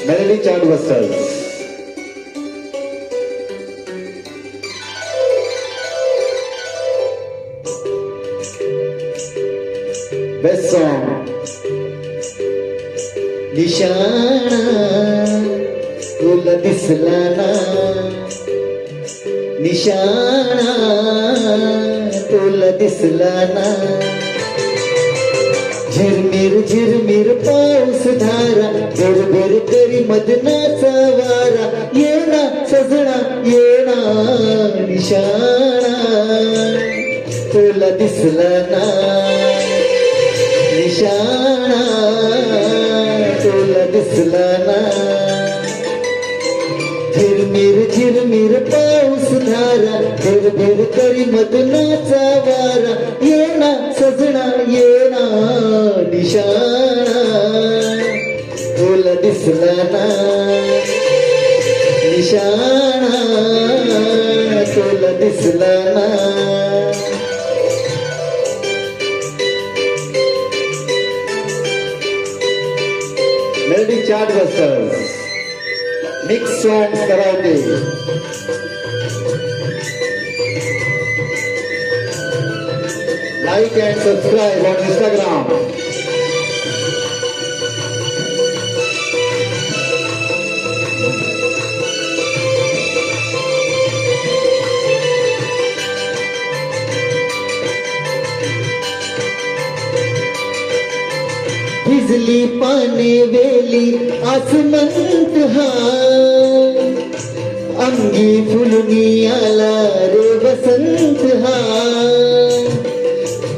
Melody Chartbusters. Best song. निशाणा तुला दिसला ना, निशाणा तुला दिसला ना. झिरमिर झिरमिर पाऊस धारा, बिरबिर करी मदनाचा वारा. येना सजना येना, निशाणा तुला दिसला ना, निशाणा तुला दिसला ना. झिरमिर झिरमिर पाऊस धारा, बिरबिर करी मदनाचा वारा. येना सजना येना, निशाणा तुला दिसला ना, निशाणा तुला दिसला ना. Melody Chartbusters. Mix songs karaoke. Like and subscribe on Instagram. भिजली पाने वेली आसमंत हा, अंगी फुलनी आला रे वसंत हा.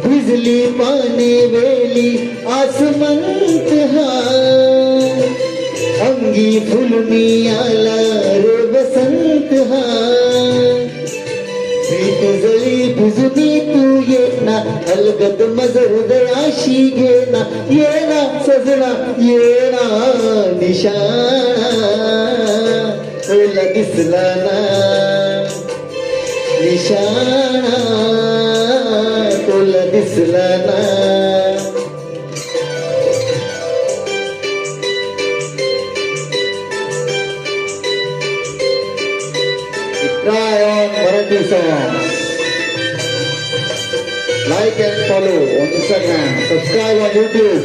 भिजली पाने वेली आसमंत हा, अंगी फुलनी आला रे वसंत हा. प्रीत जळी भिजुनी तू येना, अलगद मज हृदयाशी घेना. येना सजना येना, निशाणा तुला दिसला ना, निशाणा तुला दिसला ना. Try on Marathi songs. Like and follow on Instagram. Subscribe on YouTube.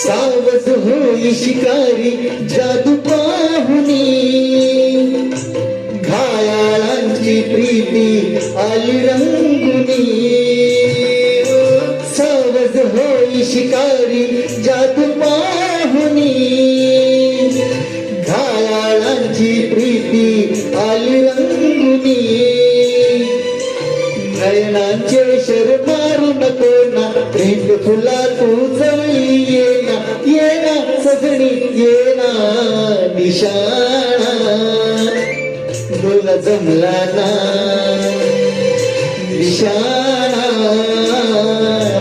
सावध होई शिकारी जादू पाहुनी, घायाळांची प्रीती आली रंगुनी. सावध होई शिकारी जादू पाहुनी, घायाळांची प्रीती आली रंगुनी. नयनांचे शर मारू नको ना, प्रीत फुला तू जवळी येना. येना सजणी येना, निशाणा तुला जमला ना, निशाणा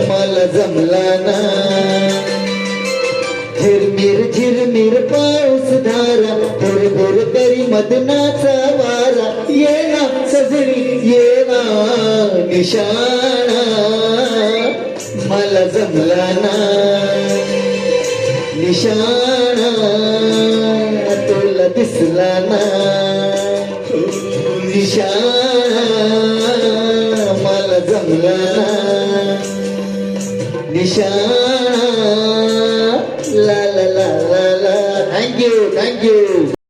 मला जमला ना. झिरमिर झिरमिर पाऊस धारा, भुरभुर करी मदनाचा वारा. येना सजणी येना, निशाणा मला जमला ना, निशाणा तुला दिसला ना. निशाणा मला जमला ना, निशाणा ला ला ला ला ला. Thank you thank you.